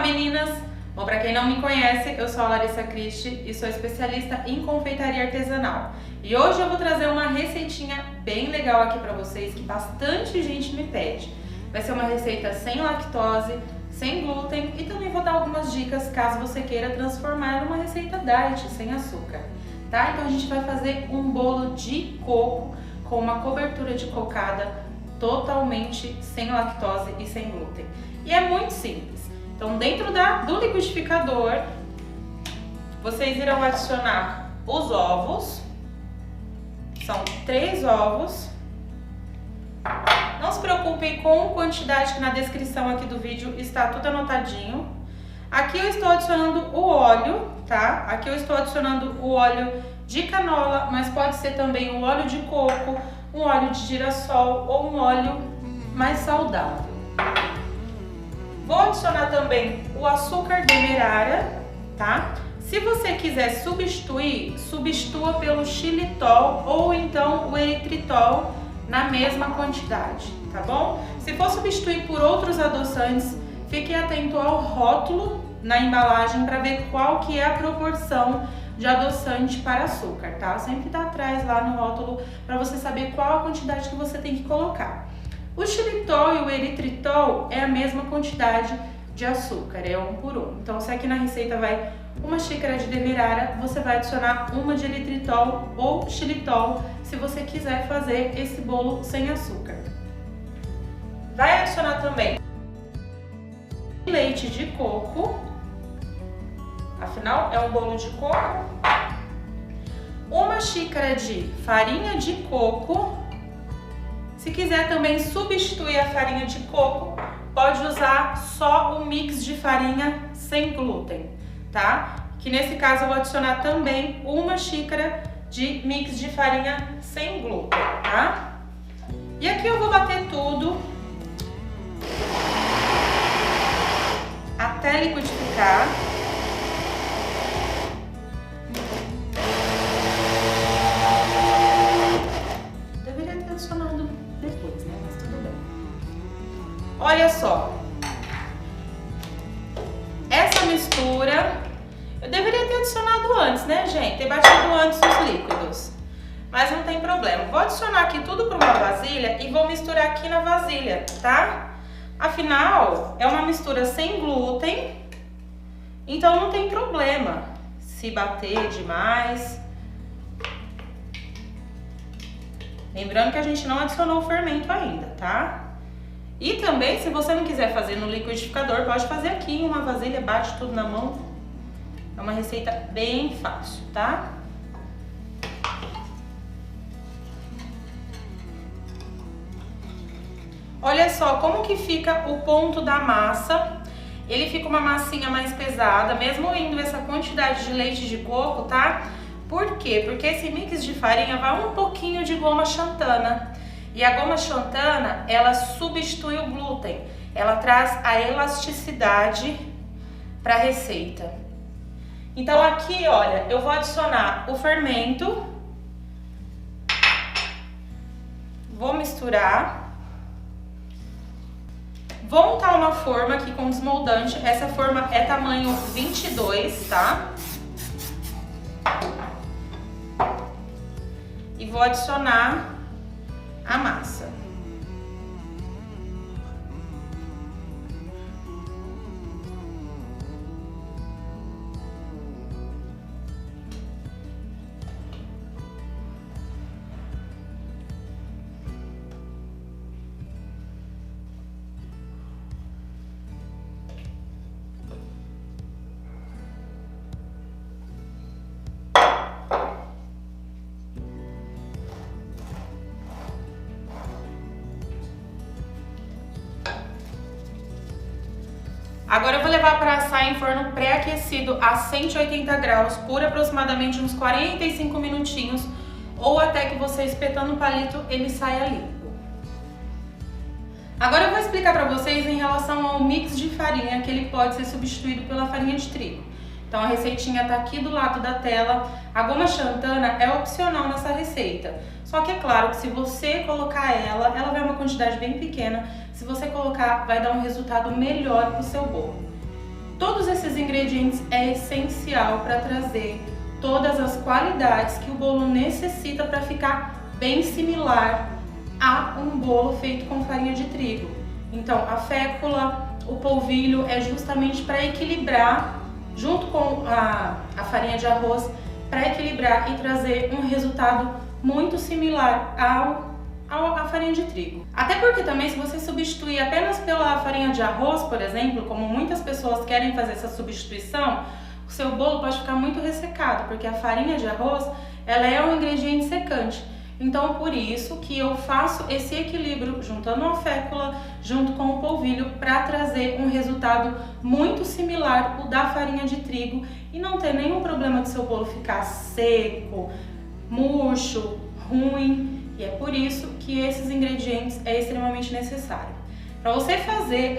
meninas! Bom, para quem não me conhece, eu sou a Larissa Cristi e sou especialista em confeitaria artesanal. E hoje eu vou trazer uma receitinha bem legal aqui para vocês que bastante gente me pede. Vai ser uma receita sem lactose, sem glúten e também vou dar algumas dicas caso você queira transformar numa receita diet sem açúcar, tá? Então a gente vai fazer um bolo de coco com uma cobertura de cocada totalmente sem lactose e sem glúten. E é muito simples. Então dentro do liquidificador, vocês irão adicionar os ovos. São 3 ovos. Não se preocupem com quantidade, que na descrição aqui do vídeo está tudo anotadinho. Aqui eu estou adicionando o óleo, tá? Aqui eu estou adicionando o óleo de canola, mas pode ser também o óleo de coco, um óleo de girassol ou um óleo mais saudável. Vou adicionar também o açúcar demerara, tá? Se você quiser substituir, substitua pelo xilitol ou então o eritritol na mesma quantidade, tá bom? Se for substituir por outros adoçantes, fique atento ao rótulo na embalagem para ver qual que é a proporção de adoçante para açúcar, tá? Sempre tá atrás lá no rótulo para você saber qual a quantidade que você tem que colocar. O xilitol e o eritritol é a mesma quantidade de açúcar, é 1 por 1. Então, se aqui na receita vai 1 xícara de demerara, você vai adicionar 1 de eritritol ou xilitol, se você quiser fazer esse bolo sem açúcar. Vai adicionar também leite de coco, afinal é um bolo de coco. 1 xícara de farinha de coco. Se quiser também substituir a farinha de coco, pode usar só o mix de farinha sem glúten, tá? Que nesse caso eu vou adicionar também 1 xícara de mix de farinha sem glúten, tá? E aqui eu vou bater tudo até liquidificar. Deveria ter adicionado depois, né? Mas tudo bem. Olha só. Essa mistura eu deveria ter adicionado antes, né, gente? Ter batido antes os líquidos. Mas não tem problema. Vou adicionar aqui tudo para uma vasilha e vou misturar aqui na vasilha, tá? Afinal, é uma mistura sem glúten, então não tem problema se bater demais. Lembrando que a gente não adicionou o fermento ainda, tá? E também, se você não quiser fazer no liquidificador, pode fazer aqui em uma vasilha, bate tudo na mão. É uma receita bem fácil, tá? Olha só como que fica o ponto da massa. Ele fica uma massinha mais pesada, mesmo indo essa quantidade de leite de coco, tá? Por quê? Porque esse mix de farinha vai um pouquinho de goma xantana. E a goma xantana, ela substitui o glúten. Ela traz a elasticidade para a receita. Então aqui, olha, eu vou adicionar o fermento. Vou misturar. Vou untar uma forma aqui com desmoldante. Essa forma é tamanho 22, tá? E vou adicionar a massa. Agora eu vou levar para assar em forno pré-aquecido a 180 graus por aproximadamente uns 45 minutinhos, ou até que você espetando o palito ele saia limpo. Agora eu vou explicar para vocês em relação ao mix de farinha, que ele pode ser substituído pela farinha de trigo. Então a receitinha tá aqui do lado da tela. A goma xantana é opcional nessa receita. Só que é claro que se você colocar ela vai uma quantidade bem pequena. Se você colocar, vai dar um resultado melhor pro seu bolo. desses ingredientes é essencial para trazer todas as qualidades que o bolo necessita para ficar bem similar a um bolo feito com farinha de trigo. Então, a fécula, o polvilho é justamente para equilibrar, junto com a farinha de arroz, para equilibrar e trazer um resultado muito similar à farinha de trigo. Até porque também, se você substituir apenas pela farinha de arroz, por exemplo, como muitas pessoas querem fazer essa substituição, o seu bolo pode ficar muito ressecado, porque a farinha de arroz, ela é um ingrediente secante. Então, por isso que eu faço esse equilíbrio, juntando a fécula, junto com o polvilho, para trazer um resultado muito similar ao da farinha de trigo e não ter nenhum problema de seu bolo ficar seco, murcho, ruim. E é por isso que esses ingredientes é extremamente necessário. Para você fazer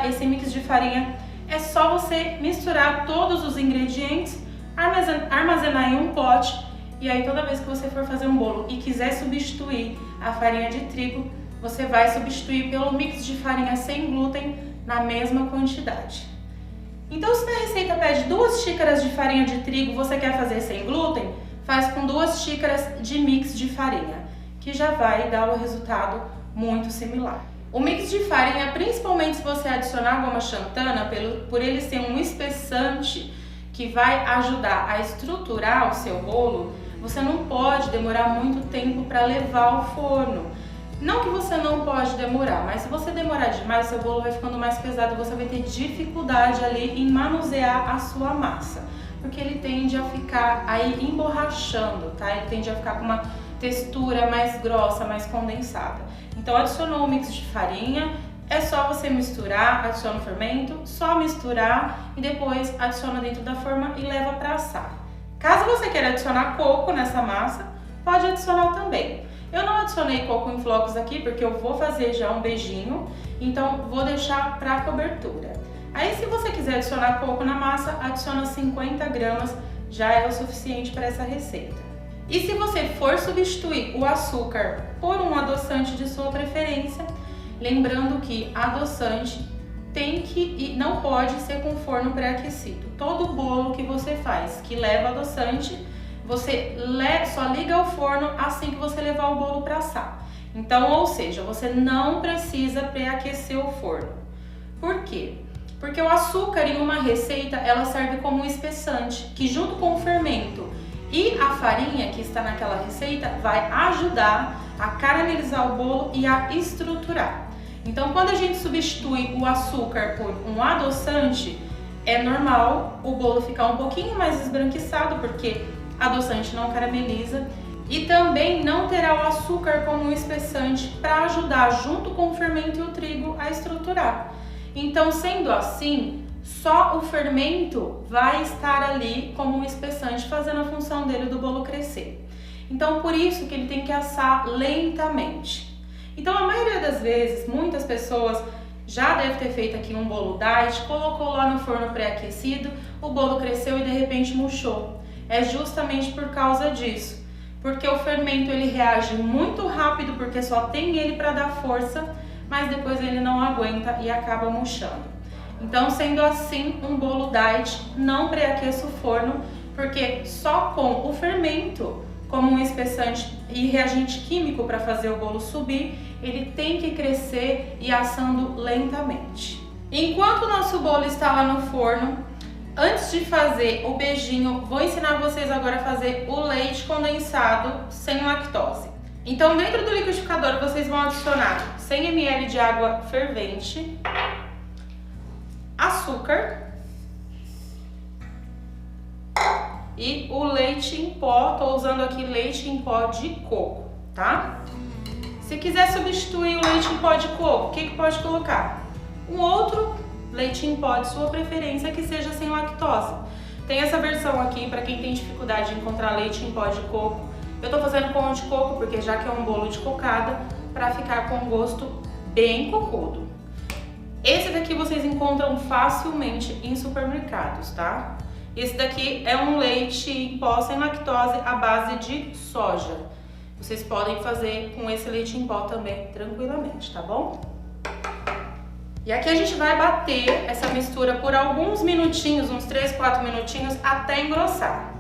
esse mix de farinha, é só você misturar todos os ingredientes, armazenar em um pote. E aí toda vez que você for fazer um bolo e quiser substituir a farinha de trigo, você vai substituir pelo mix de farinha sem glúten na mesma quantidade. Então, se na receita pede 2 xícaras de farinha de trigo, você quer fazer sem glúten, faz com 2 xícaras de mix de farinha, que já vai dar o resultado muito similar. O mix de farinha, principalmente se você adicionar goma xantana, por ele ser um espessante que vai ajudar a estruturar o seu bolo, você não pode demorar muito tempo para levar ao forno. Não que você não pode demorar, mas se você demorar demais, seu bolo vai ficando mais pesado e você vai ter dificuldade ali em manusear a sua massa, porque ele tende a ficar aí emborrachando, tá? Ele tende a ficar com uma textura mais grossa, mais condensada. Então, adicionou o mix de farinha, é só você misturar, adiciona o fermento, só misturar e depois adiciona dentro da forma e leva para assar. Caso você queira adicionar coco nessa massa, pode adicionar também. Eu não adicionei coco em flocos aqui porque eu vou fazer já um beijinho, então vou deixar para cobertura. Aí, se você quiser adicionar coco na massa, adiciona 50 gramas, já é o suficiente para essa receita. E se você for substituir o açúcar por um adoçante de sua preferência, lembrando que adoçante não pode ser com forno pré-aquecido. Todo bolo que você faz que leva adoçante, você só liga o forno assim que você levar o bolo para assar. Então, ou seja, você não precisa pré-aquecer o forno. Por quê? Porque o açúcar em uma receita, ela serve como um espessante, que junto com o fermento e a farinha que está naquela receita, vai ajudar a caramelizar o bolo e a estruturar. Então, quando a gente substitui o açúcar por um adoçante, é normal o bolo ficar um pouquinho mais esbranquiçado, porque adoçante não carameliza, e também não terá o açúcar como um espessante para ajudar, junto com o fermento e o trigo, a estruturar. Então, sendo assim, só o fermento vai estar ali como um espessante, fazendo a função dele do bolo crescer. Então, por isso que ele tem que assar lentamente. Então, a maioria das vezes, muitas pessoas já devem ter feito aqui um bolo diet, colocou lá no forno pré-aquecido, o bolo cresceu e de repente murchou. É justamente por causa disso, porque o fermento ele reage muito rápido, porque só tem ele para dar força, mas depois ele não aguenta e acaba murchando. Então, sendo assim, um bolo diet não pré-aqueça o forno, porque só com o fermento como um espessante e reagente químico para fazer o bolo subir, ele tem que crescer e assando lentamente. Enquanto o nosso bolo está lá no forno, antes de fazer o beijinho, vou ensinar vocês agora a fazer o leite condensado sem lactose. Então, dentro do liquidificador, vocês vão adicionar 100 ml de água fervente, açúcar e o leite em pó. Tô usando aqui leite em pó de coco, tá? Se quiser substituir o leite em pó de coco, o que pode colocar? Um outro leite em pó de sua preferência que seja sem lactose. Tem essa versão aqui para quem tem dificuldade de encontrar leite em pó de coco. Eu tô fazendo com o de coco porque já que é um bolo de cocada, para ficar com um gosto bem cocudo. Esse daqui vocês encontram facilmente em supermercados, tá? Esse daqui é um leite em pó sem lactose à base de soja. Vocês podem fazer com esse leite em pó também tranquilamente, tá bom? E aqui a gente vai bater essa mistura por alguns minutinhos, uns 3, 4 minutinhos, até engrossar.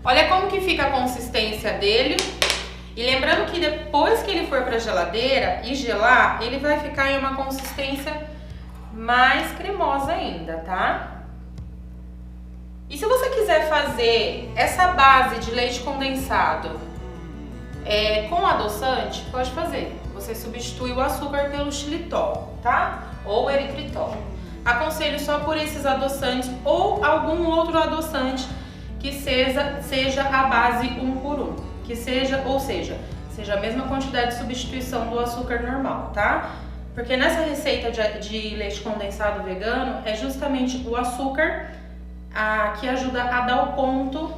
Olha como que fica a consistência dele. E lembrando que depois que ele for para a geladeira e gelar, ele vai ficar em uma consistência mais cremosa ainda, tá? E se você quiser fazer essa base de leite condensado com adoçante, pode fazer. Você substitui o açúcar pelo xilitol, tá? Ou eritritol. Aconselho só por esses adoçantes ou algum outro adoçante que seja a base 1 por 1, que seja a mesma quantidade de substituição do açúcar normal, tá? Porque nessa receita de leite condensado vegano é justamente o açúcar que ajuda a dar o ponto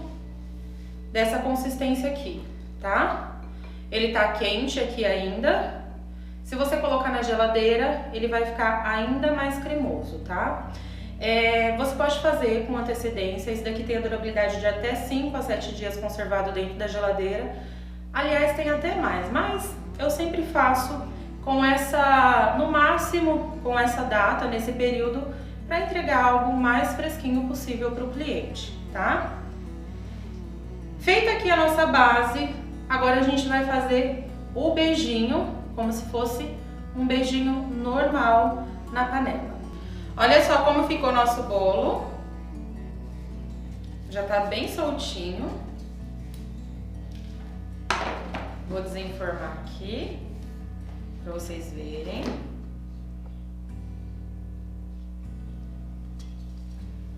dessa consistência aqui, tá? Ele tá quente aqui ainda. Se você colocar na geladeira, ele vai ficar ainda mais cremoso, tá? Você pode fazer com antecedência, esse daqui tem a durabilidade de até 5 a 7 dias conservado dentro da geladeira. Aliás, tem até mais, mas eu sempre faço no máximo com essa data, nesse período, para entregar algo mais fresquinho possível para o cliente, tá? Feita aqui a nossa base, agora a gente vai fazer o beijinho, como se fosse um beijinho normal na panela. Olha só como ficou nosso bolo. Já tá bem soltinho. Vou desenformar aqui para vocês verem.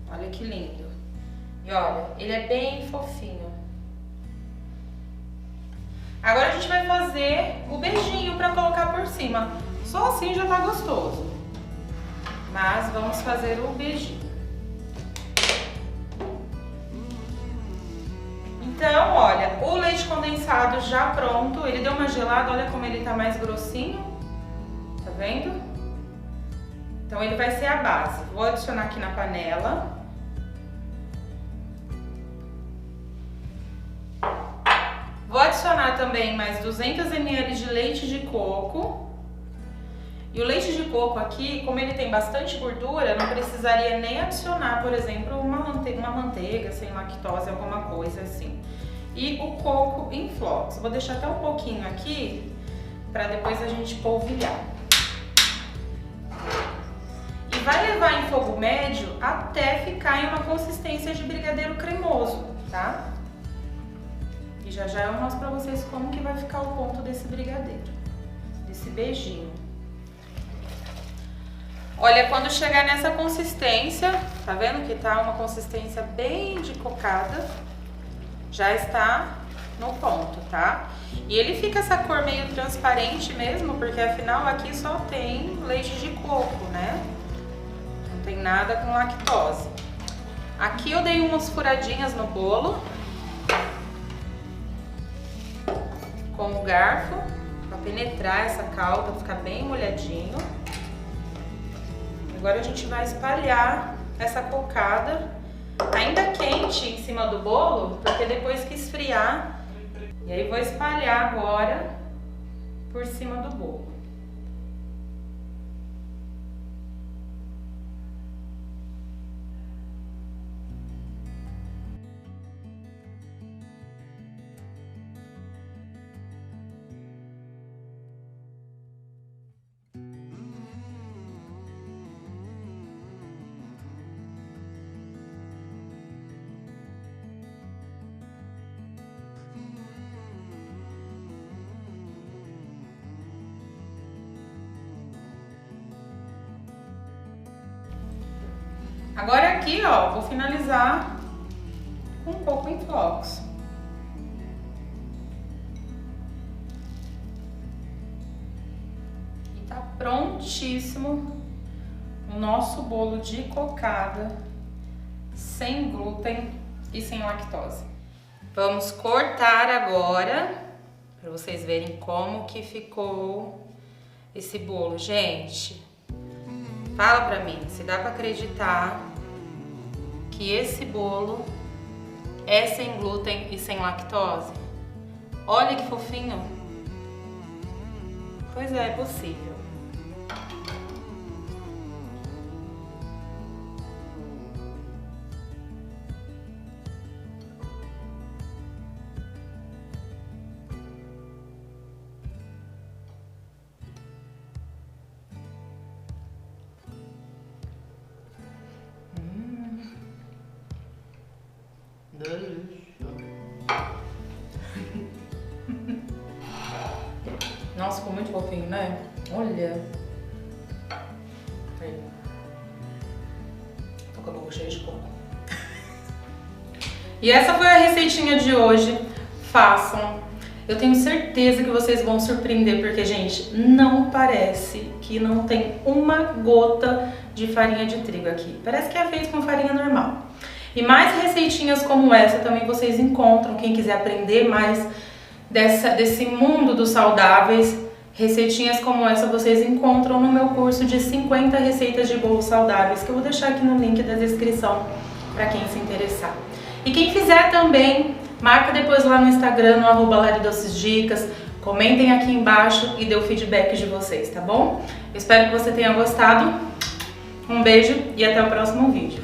Olha que lindo. E olha, ele é bem fofinho. Agora a gente vai fazer o beijinho para colocar por cima. Só assim já tá gostoso. Mas vamos fazer o beijinho. Então, olha, o leite condensado já pronto, ele deu uma gelada, olha como ele tá mais grossinho, tá vendo? Então ele vai ser a base. Vou adicionar aqui na panela. Vou adicionar também mais 200 ml de leite de coco. E o leite de coco aqui, como ele tem bastante gordura, não precisaria nem adicionar, por exemplo, uma manteiga sem lactose, alguma coisa assim. E o coco em flocos. Vou deixar até um pouquinho aqui, para depois a gente polvilhar. E vai levar em fogo médio até ficar em uma consistência de brigadeiro cremoso, tá? E já eu mostro pra vocês como que vai ficar o ponto desse brigadeiro, desse beijinho. Olha, quando chegar nessa consistência, tá vendo que tá uma consistência bem de cocada, já está no ponto, tá? E ele fica essa cor meio transparente mesmo, porque afinal aqui só tem leite de coco, né? Não tem nada com lactose. Aqui eu dei umas furadinhas no bolo com o garfo, para penetrar essa calda, ficar bem molhadinho. Agora a gente vai espalhar essa cocada ainda quente em cima do bolo, porque depois que esfriar, e aí vou espalhar agora por cima do bolo. Agora aqui, ó, vou finalizar com um pouco em flocos. E tá prontíssimo o nosso bolo de cocada sem glúten e sem lactose. Vamos cortar agora Pra vocês verem como que ficou esse bolo. Gente, fala pra mim, se dá pra acreditar que esse bolo é sem glúten e sem lactose? Olha que fofinho. Pois é, é possível. Nossa, ficou muito fofinho, né? Olha. Aí. Tô com a boca cheia de coco. E essa foi a receitinha de hoje. Façam. Eu tenho certeza que vocês vão surpreender, porque, gente, não parece que não tem uma gota de farinha de trigo aqui. Parece que é feito com farinha normal. E mais receitinhas como essa também vocês encontram. Quem quiser aprender mais desse mundo dos saudáveis, receitinhas como essa vocês encontram no meu curso de 50 receitas de bolos saudáveis, que eu vou deixar aqui no link da descrição para quem se interessar. E quem fizer também, marca depois lá no Instagram, no @laridocesdicas, comentem aqui embaixo e dê o feedback de vocês, tá bom? Eu espero que você tenha gostado. Um beijo e até o próximo vídeo.